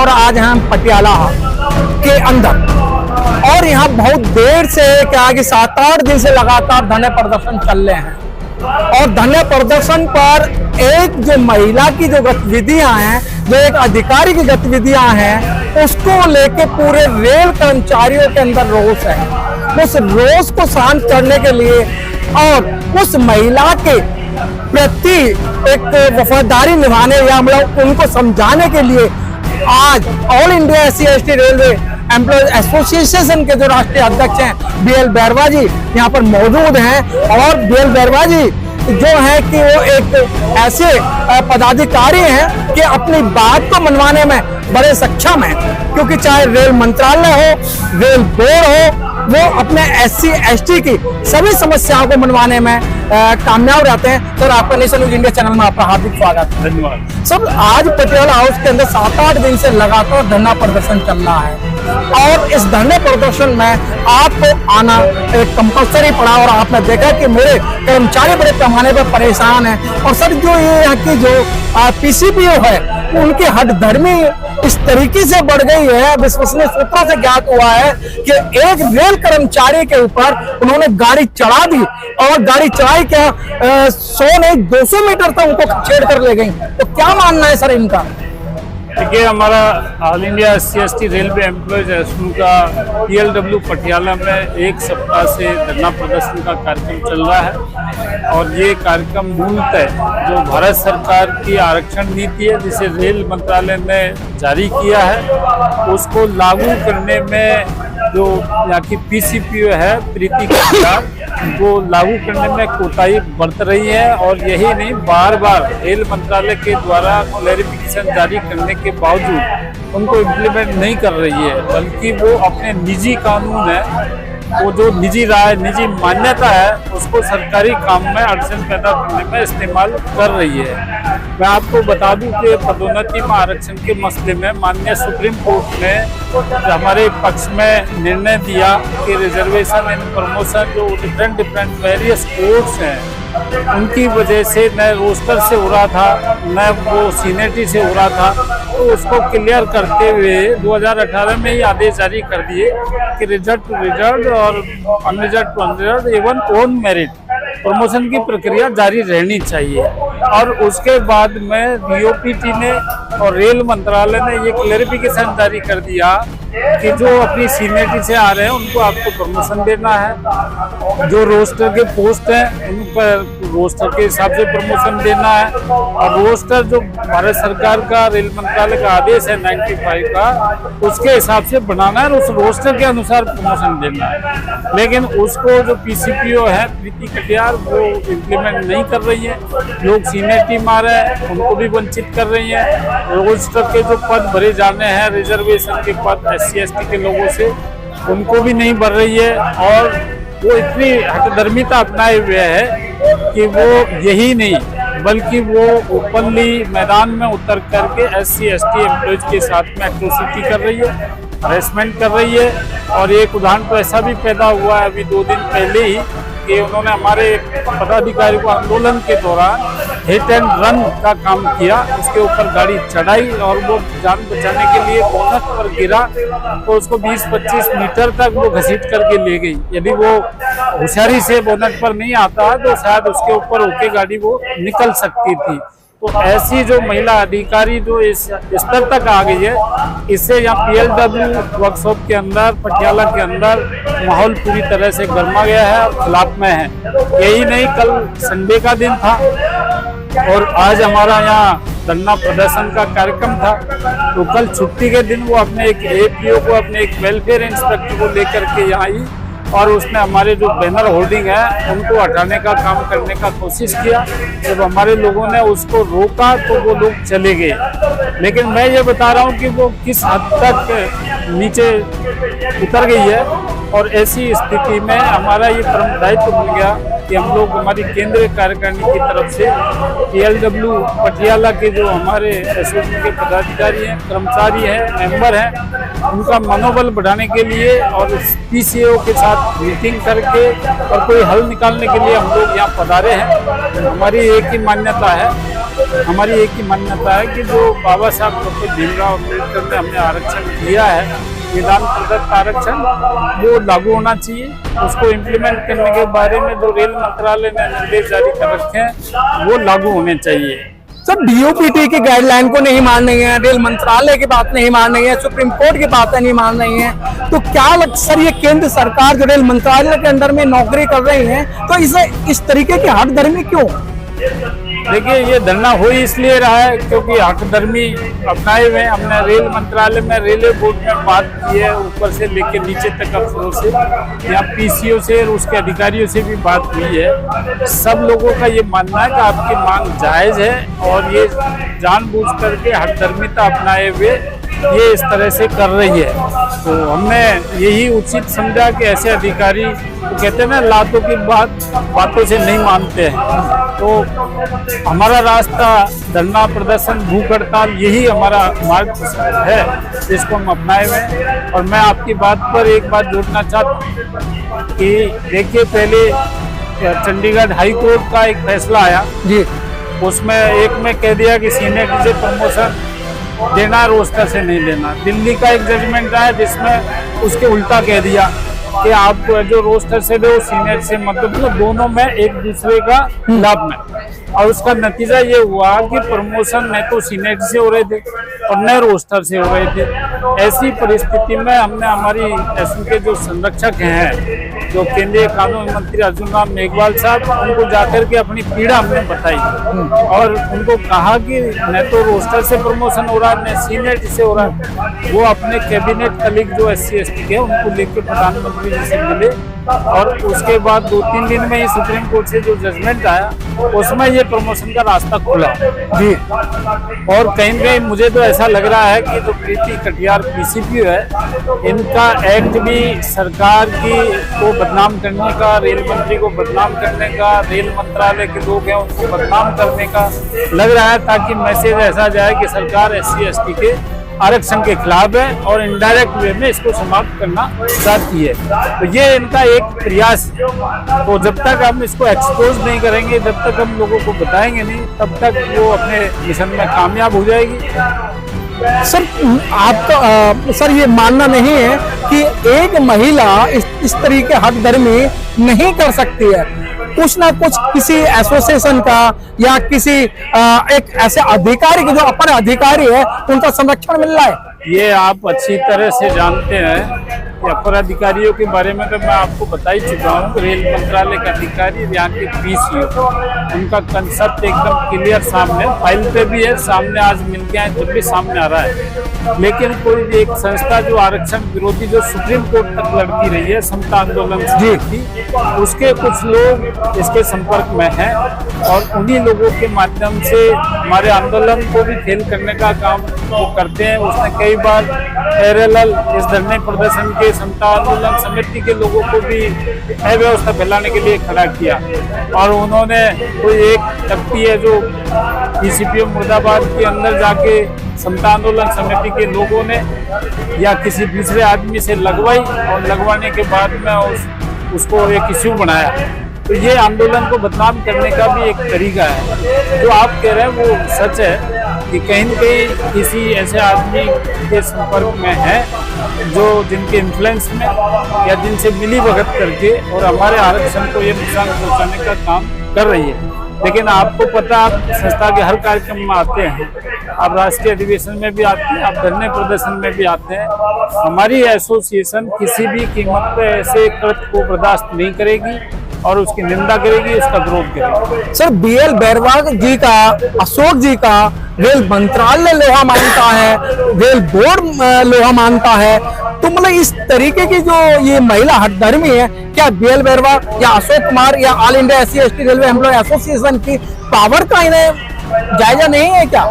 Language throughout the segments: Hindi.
और आज हम पटियाला के अंदर, और यहाँ बहुत देर से क्या कि 7-8 दिन से लगातार धरने प्रदर्शन चल रहे हैं। और धरने प्रदर्शन पर एक जो महिला की जो गतिविधियां हैं, जो एक अधिकारी की गतिविधियां हैं, उसको लेके पूरे रेल कर्मचारियों के अंदर रोष है। उस रोष को शांत करने के लिए और उस महिला के प्रति एक वफादारी निभाने या मतलब उनको समझाने के लिए आज all India SC/ST railway employees association के जो राष्ट्रीय अध्यक्ष हैं BL बैरवा जी यहाँ पर मौजूद हैं। और BL बैरवा जी जो है कि वो एक ऐसे पदाधिकारी हैं कि अपनी बात को मनवाने में बड़े सक्षम हैं, क्योंकि चाहे रेल मंत्रालय हो, रेल बोर्ड हो, वो अपने SC/ST की सभी समस्याओं को मनवाने में कामयाब रहते हैं। सर, आपका नेशन न्यूज इंडिया चैनल में आपका हार्दिक स्वागत है। धन्यवाद। सर, आज पटियाला हाउस के अंदर 7-8 दिन से लगातार धरना प्रदर्शन चल रहा है, और इस धरने प्रदर्शन में आपको आना एक कंपल्सरी पड़ा, और आपने देखा कि मेरे कर्मचारी बड़े पैमाने पर परेशान हैं। और सर, जो ये यहाँ की जो PCPO है, उनकी हठधर्मी इस तरीके से बढ़ गई है, विश्वसनीय सूत्रों से ज्ञात हुआ है कि एक रेल कर्मचारी के ऊपर उन्होंने गाड़ी चढ़ा दी, और गाड़ी चढ़ाई क्या 100 नहीं 200 मीटर तक उनको छेड़ कर ले गई। तो क्या मानना है सर इनका? देखिए, हमारा all India SC/ST railway employees association का PLW पटियाला में एक सप्ताह से धरना प्रदर्शन का कार्यक्रम चल रहा है। और ये कार्यक्रम मूलतः जो भारत सरकार की आरक्षण नीति है, जिसे रेल मंत्रालय ने जारी किया है, उसको लागू करने में जो यहाँ की PCPO है, प्रीति कटियार, वो लागू करने में कोताही बरत रही है। और यही नहीं, बार बार रेल मंत्रालय के द्वारा क्लैरिफिकेशन जारी करने के बावजूद उनको इम्प्लीमेंट नहीं कर रही है, बल्कि वो अपने निजी कानून है, वो जो निजी राय, निजी मान्यता है, उसको सरकारी काम में अड़चन पैदा करने में इस्तेमाल कर रही है। मैं आपको बता दूं कि पदोन्नति में आरक्षण के मसले में माननीय सुप्रीम कोर्ट ने हमारे पक्ष में निर्णय दिया कि रिजर्वेशन एंड प्रमोशन जो डिफरेंट वेरियस कोर्ट्स हैं, उनकी वजह से न रोस्टर से हो रहा था, न वो सीनियरिटी से हो रहा था, तो उसको क्लियर करते हुए 2018 में ही आदेश जारी कर दिए कि रिजल्ट टू रिजल्ट और अनरिजल्ट टू अनरिजल्ट एवं ऑन मेरिट प्रमोशन की प्रक्रिया जारी रहनी चाहिए। और उसके बाद में DOPT ने और रेल मंत्रालय ने ये क्लैरिफिकेशन जारी कर दिया कि जो अपनी सीनियरिटी से आ रहे हैं उनको आपको प्रमोशन देना है, जो रोस्टर के पोस्ट हैं उन पर रोस्टर के हिसाब से प्रमोशन देना है, और रोस्टर जो भारत सरकार का रेल मंत्रालय का आदेश है 95 का, उसके हिसाब से बनाना है और उस रोस्टर के अनुसार प्रमोशन देना है। लेकिन उसको जो PCPO है प्रीति कटियार, वो इम्प्लीमेंट नहीं कर रही है। लोग सीनियरिटी मारे हैं, उनको भी वंचित कर रही है। रोस्टर के जो पद भरे जाने हैं, रिजर्वेशन के पद SC/ST के लोगों से, उनको भी नहीं भर रही है। और वो इतनी हठधर्मिता अपनाए हुए है कि वो यही नहीं, बल्कि वो ओपनली मैदान में उतर करके SC/ST एम्प्लॉयज के साथ में एट्रोसिटी कर रही है, हरेसमेंट कर रही है। और एक उदाहरण तो ऐसा भी पैदा हुआ है अभी 2 दिन पहले ही, कि उन्होंने हमारे पदाधिकारी को आंदोलन के दौरान हिट एंड रन का काम किया, उसके ऊपर गाड़ी चढ़ाई और वो जान बचाने के लिए बोनट पर गिरा, तो उसको 20-25 मीटर तक वो घसीट करके ले गई। यदि वो होशियारी से बोनट पर नहीं आता तो शायद उसके ऊपर होके गाड़ी वो निकल सकती थी। तो ऐसी जो महिला अधिकारी जो इस स्तर तक आ गई है, इससे यहाँ PLW वर्कशॉप के अंदर, पटियाला के अंदर माहौल पूरी तरह से गर्मा गया है और खिलाफ में है। यही नहीं, कल संडे का दिन था और आज हमारा यहाँ धरना प्रदर्शन का कार्यक्रम था। तो कल छुट्टी के दिन वो अपने एक APO को, अपने एक वेलफेयर इंस्पेक्टर को लेकर के यहाँ आई, और उसने हमारे जो बैनर होर्डिंग है उनको हटाने का काम करने का कोशिश किया। जब हमारे लोगों ने उसको रोका तो वो लोग चले गए। लेकिन मैं ये बता रहा हूँ कि वो किस हद तक नीचे उतर गई है, और ऐसी स्थिति में हमारा ये परम दायित्व बन गया कि हम लोग, हमारी केंद्रीय कार्यकारिणी की तरफ से PLW पटियाला के जो हमारे एसोसिएशन के पदाधिकारी हैं, कर्मचारी हैं, मेंबर हैं, उनका मनोबल बढ़ाने के लिए और PCO के साथ मीटिंग करके और कोई हल निकालने के लिए हम लोग यहाँ पधारे हैं। हमारी एक ही मान्यता है हमारी एक ही मान्यता है कि जो बाबा साहब डॉक्टर भीमराव अम्बेडकर ने हमें आरक्षण दिया है, विधान प्रदत्त आरक्षण, वो लागू होना चाहिए। उसको इम्प्लीमेंट करने के बारे में जो रेल मंत्रालय ने निर्देश जारी कर रखे हैं वो लागू होने चाहिए। सर डीओपीटी की गाइडलाइन को नहीं मान रही है, रेल मंत्रालय की बात नहीं मान रही है, सुप्रीम कोर्ट की बातें नहीं मान रही है, तो क्या सर ये केंद्र सरकार जो रेल मंत्रालय के अंडर में नौकरी कर रही है, तो इसे इस तरीके की हठधर्मी क्यों? देखिए, ये धरना हो ही इसलिए रहा है क्योंकि हठधर्मी अपनाए हुए हमने रेल मंत्रालय में, रेलवे बोर्ड में बात की है, ऊपर से लेकर नीचे तक अफसरों से, या पीसीओ से और उसके अधिकारियों से भी बात हुई है। सब लोगों का ये मानना है कि आपकी मांग जायज़ है और ये जानबूझ करके हठधर्मिता अपनाए हुए ये इस तरह से कर रही है। तो हमने यही उचित समझा कि ऐसे अधिकारी तो कहते हैं ना, लातों की बातों से नहीं मानते हैं, तो हमारा रास्ता धरना प्रदर्शन, भूख हड़ताल, यही हमारा मार्ग है जिसको हम अपनाए हुए हैं। और मैं आपकी बात पर एक बात जोड़ना चाहता हूँ कि देखिए, पहले चंडीगढ़ हाई कोर्ट का एक फैसला आया जी, उसमें एक में कह दिया कि सीनियर से प्रमोशन देना, रोस्टर से नहीं देना। दिल्ली का एक जजमेंट आया जिसमें उसके उल्टा कह दिया कि आप जो रोस्टर से दो, सीनियर से मतलब दोनों में एक दूसरे का लाभ में। और उसका नतीजा ये हुआ कि प्रमोशन न तो सीनियर से हो रहे थे और न रोस्टर से हो रहे थे। ऐसी परिस्थिति में हमने हमारी एसयू के जो संरक्षक हैं, जो केंद्रीय कानून मंत्री अर्जुन राम मेघवाल साहब, उनको जाकर के अपनी पीड़ा हमने बताई और उनको कहा कि न तो रोस्टर से प्रमोशन हो रहा है, न सीनियर से हो रहा है। वो अपने कैबिनेट कलीग जो SC/ST के, उनको लेकर प्रधानमंत्री जी से मिले और उसके बाद 2-3 दिन में ही सुप्रीम कोर्ट से जो जजमेंट आया उसमें ये प्रमोशन का रास्ता खुला जी। और कहीं न कहीं मुझे तो ऐसा लग रहा है कि जो प्रीति कटियार PCPO है, इनका एक्ट भी सरकार की को बदनाम करने का, रेल मंत्री को बदनाम करने का, रेल मंत्रालय के लोग हैं उनको बदनाम करने का लग रहा है, ताकि मैसेज ऐसा जाए कि सरकार SC/ST के आरक्षण के खिलाफ है और इनडायरेक्ट वे में इसको समाप्त करना चाहती है। तो ये इनका एक प्रयास है। तो जब तक हम इसको एक्सपोज नहीं करेंगे, जब तक हम लोगों को बताएंगे नहीं, तब तक वो अपने मिशन में कामयाब हो जाएगी। सर आपका सर ये मानना नहीं है कि एक महिला इस तरीके हठधर्मी नहीं कर सकती है? कुछ ना कुछ किसी एसोसिएशन का या किसी एक ऐसे अधिकारी के जो अपर अधिकारी है उनका संरक्षण मिल रहा है। ये आप अच्छी तरह से जानते हैं कि अपर अधिकारियों के बारे में तो मैं आपको बता ही चुका हूँ। रेल मंत्रालय के अधिकारी, यहाँ के PCO, उनका कंसेप्ट एकदम क्लियर सामने, फाइल पे भी है, सामने आज मिल गया है, जब भी सामने आ रहा है। लेकिन कोई भी एक संस्था जो आरक्षण विरोधी, जो सुप्रीम कोर्ट तक लड़ती रही है, समता आंदोलन से थी, उसके कुछ लोग इसके संपर्क में हैं और उन्हीं लोगों के माध्यम से हमारे आंदोलन को भी फेल करने का काम वो करते हैं। उसने कई बार पैरेलल इस धरने प्रदर्शन के समता आंदोलन समिति के लोगों को भी अव्यवस्था फैलाने के लिए खड़ा किया और उन्होंने कोई एक व्यक्ति है जो PCPO मुर्दाबाद के अंदर जाके समता आंदोलन समिति के लोगों ने या किसी दूसरे आदमी से लगवाई और लगवाने के बाद में उसको एक इश्यू बनाया। तो ये आंदोलन को बदनाम करने का भी एक तरीका है। जो आप कह रहे हैं वो सच है कि कहीं न कहीं किसी ऐसे आदमी के संपर्क में है जो जिनके इन्फ्लुएंस में या जिनसे मिली भगत करके और हमारे आरक्षण को ये नुकसान पहुंचाने का काम कर रही है। लेकिन आपको पता, आप संस्था के हर कार्यक्रम में आते हैं, आप राष्ट्रीय अधिवेशन में भी आते हैं, आप धरने प्रदर्शन में भी आते हैं। हमारी एसोसिएशन किसी भी कीमत पर ऐसे कृत्य को बर्दाश्त नहीं करेगी और उसकी निंदा करेगी, उसका विरोध करेगी। सर BL बैरवा जी का, अशोक जी का रेल मंत्रालय लोहा मानता है, रेल बोर्ड लोहा मानता है, तो मतलब इस तरीके की जो ये महिला हठधर्मी है, क्या BL बैरवा या अशोक कुमार या all India SC/ST railway employee association की पावर का इन्हें जायजा नहीं है क्या?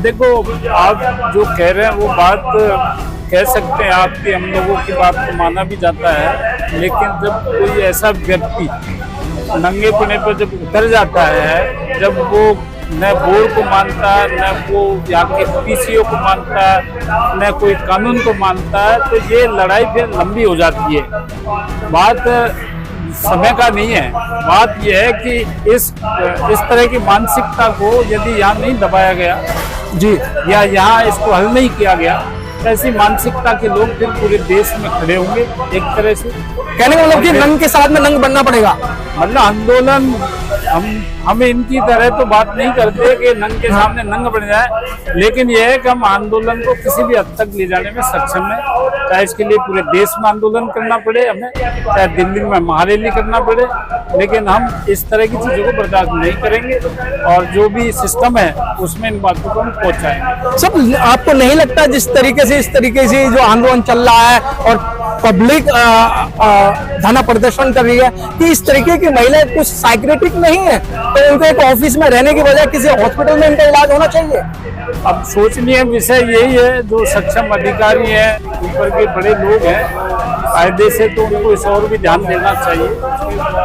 देखो, आप जो कह रहे हैं वो बात कह सकते हैं आपकी, हम लोगों की बात को माना भी जाता है। लेकिन जब कोई ऐसा व्यक्ति नंगे पुणे पर जब उतर जाता है, जब वो न बोर्ड को मानता है, न वो यहाँ के PCO को मानता है, न कोई कानून को मानता है, तो ये लड़ाई फिर लंबी हो जाती है। बात समय का नहीं है। बात यह है कि इस तरह की मानसिकता को यदि यहाँ नहीं दबाया गया जी, या यहाँ इसको हल नहीं किया गया, ऐसी मानसिकता के लोग फिर पूरे देश में खड़े होंगे एक तरह से। कहने का मतलब कि नंग के साथ में नंग बनना पड़ेगा। मतलब आंदोलन हम इनकी तरह तो बात नहीं करते कि नंग के सामने नंग बन जाए, लेकिन यह है कि हम आंदोलन को किसी भी हद तक ले जाने में सक्षम है। चाहे इसके लिए पूरे देश में आंदोलन करना पड़े हमें, चाहे दिल्ली में महारैली करना पड़े, लेकिन हम इस तरह की चीजों को बर्दाश्त नहीं करेंगे और जो भी सिस्टम है उसमें इन बातों को हम पहुंचाएंगे। सब आपको नहीं लगता जिस तरीके से इस तरीके से जो आंदोलन चल रहा है और पब्लिक धरना प्रदर्शन कर रही है कि इस तरीके की महिलाएं कुछ साइक्रेटिक नहीं है, तो उनको एक ऑफिस में रहने की बजाय किसी हॉस्पिटल में इनका इलाज होना चाहिए? अब सोचनीय विषय यही है, जो सक्षम अधिकारी हैं, ऊपर के बड़े लोग हैं, कायदे से तो उनको इस और भी ध्यान देना चाहिए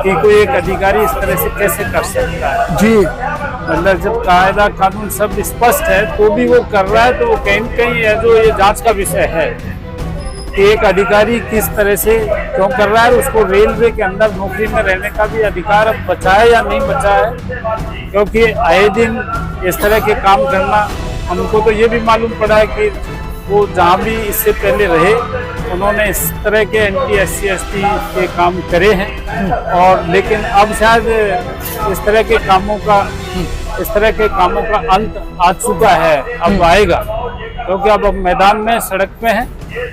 कि कोई एक अधिकारी इस तरह से कैसे कर सकता है। जी, मतलब जब कायदा कानून सब स्पष्ट है तो भी वो कर रहा है, तो वो कहीं न कहीं है जो ये जांच का विषय है कि एक अधिकारी किस तरह से क्यों कर रहा है। उसको रेलवे के अंदर नौकरी में रहने का भी अधिकार अब बचा है या नहीं बचा है, क्योंकि आए दिन इस तरह के काम करना, हमको तो ये भी मालूम पड़ा है कि वो जहाँ भी इससे पहले रहे उन्होंने इस तरह के एंटी SC ST के काम करे हैं, और लेकिन अब शायद इस तरह के कामों का अंत आ चुका है, अब आएगा, क्योंकि अब मैदान में सड़क पे हैं।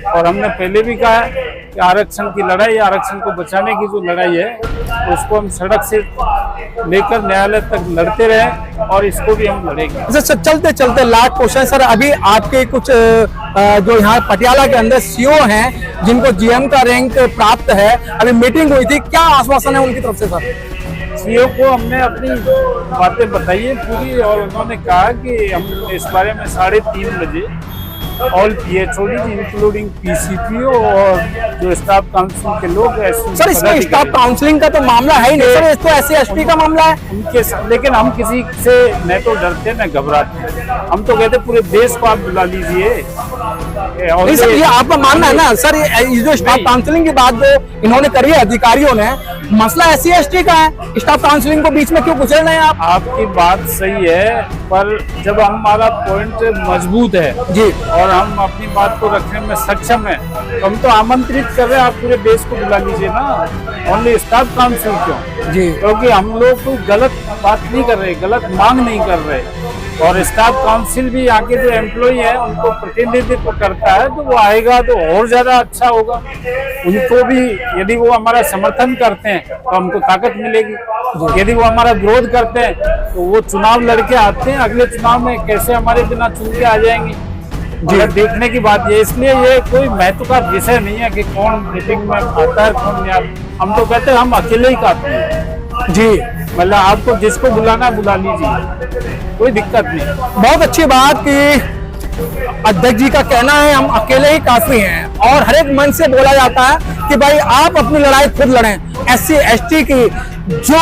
और हमने पहले भी कहा है कि आरक्षण की लड़ाई, आरक्षण को बचाने की जो लड़ाई है उसको हम सड़क से लेकर न्यायालय तक लड़ते रहे और इसको भी हम लड़ेंगे। सर चलते चलते लास्ट क्वेश्चन सर, अभी आपके कुछ जो यहाँ पटियाला के अंदर CO हैं जिनको GM का रैंक प्राप्त है, अभी मीटिंग हुई थी, क्या आश्वासन है उनकी तरफ से सर? CO को हमने अपनी बातें बताई है पूरी, और उन्होंने कहा कि हम इस बारे में 3:30 बजे ऑल PHOD इंक्लूडिंग PCPO और जो स्टाफ काउंसिल के लोग हैं। सर इसमें स्टाफ काउंसलिंग का तो मामला है ही नहीं सर, इसको SC ST का मामला है उनके साथ। लेकिन हम किसी से न तो डरते न घबराते, हम तो कहते पूरे देश को आप बुला लीजिए। नहीं सर, ये आपका मानना है ना सर, ये जो स्टाफ काउंसलिंग की बात जो इन्होंने करी है अधिकारियों ने, मसला SC ST का है, स्टाफ काउंसलिंग को बीच में क्यों कुचल रहे हैं आप? आपकी बात सही है, पर जब हमारा पॉइंट मजबूत है जी और हम अपनी बात को रखने में सक्षम है, तो हम तो आमंत्रित कर रहे हैं, आप पूरे देश को बुला लीजिए ना, ओनली स्टाफ काउंसिल क्यों जी? क्योंकि हम लोग तो गलत बात नहीं कर रहे, गलत मांग नहीं कर रहे, और स्टाफ काउंसिल भी यहाँ के जो एम्प्लॉई है उनको प्रतिनिधित्व करता है, तो वो आएगा तो और ज्यादा अच्छा होगा। उनको भी यदि वो हमारा समर्थन करते हैं तो हमको ताकत मिलेगी, यदि वो हमारा विरोध करते हैं तो वो चुनाव लड़के आते हैं, अगले चुनाव में कैसे हमारे बिना चुन के आ जाएंगे, देखने की बात है। इसलिए ये कोई महत्व का विषय नहीं है कि कौन मीटिंग में आता है कौन नहीं आता। हम तो कहते हैं हम अकेले ही काफी हैं जी, मतलब आपको जिसको बुलाना बुला लीजिए, कोई दिक्कत नहीं। बहुत अच्छी बात कि अध्यक्ष जी का कहना है हम अकेले ही काफी हैं, और हर एक मन से बोला जाता है कि भाई आप अपनी लड़ाई खुद लड़ें। SC ST की जो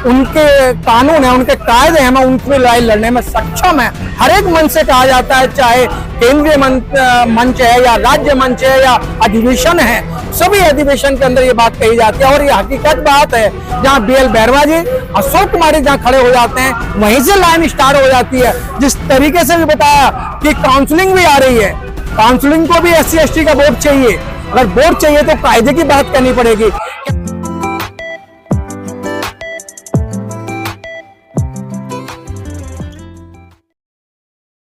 उनके कानून है, उनके कायदे हैं, मैं उनकी लड़ाई लड़ने में सक्षम है, हर एक मन से कहा जाता है, चाहे केंद्रीय मंच है या राज्य मंच है या अधिवेशन है, सभी अधिवेशन के अंदर ये बात कही जाती है। और ये हकीकत बात है, जहाँ BL बैरवा जी, अशोक कुमार जहाँ खड़े हो जाते हैं वहीं से लाइन स्टार्ट हो जाती है। जिस तरीके से भी बताया कि काउंसलिंग भी आ रही है, काउंसलिंग को भी SC ST का वोट चाहिए, अगर वोट चाहिए तो कायदे की बात करनी पड़ेगी।